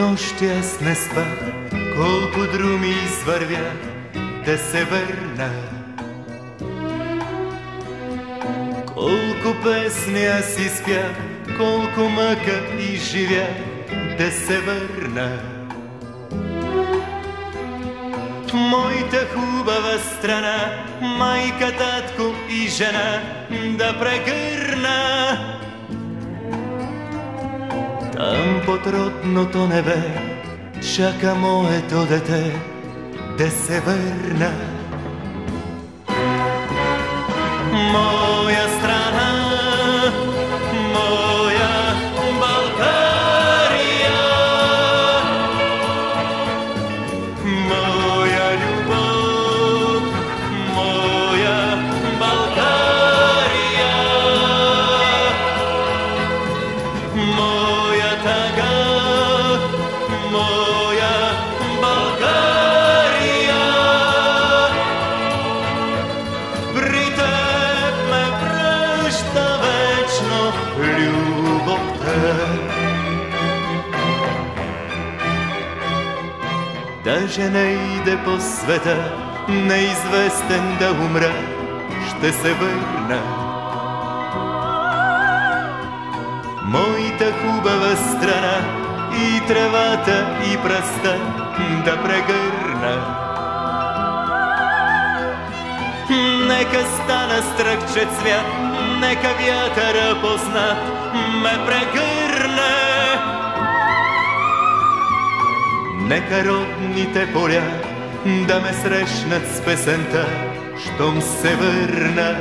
нощи аз не спах, колко друми извървях да се върна. Колко песни аз изпях, колко мъка изживях да се върна. Моята хубава страна, майка, татко и жена да прегърна. Там под родното небе чака моето дете да се върна. Моя страна, моя България, моя любов, моя България, моя тъга, моя България. При теб ме връща вечно любовта. Даже не иде по света, неизвестен да умра, ще се върна. Моята хубава страна, и тревата, и пръста да прегърна. Нека стана стръкче цвят, нека вятъра познат ме прегърне. Нека родните поля да ме срещнат с песента, щом се върна.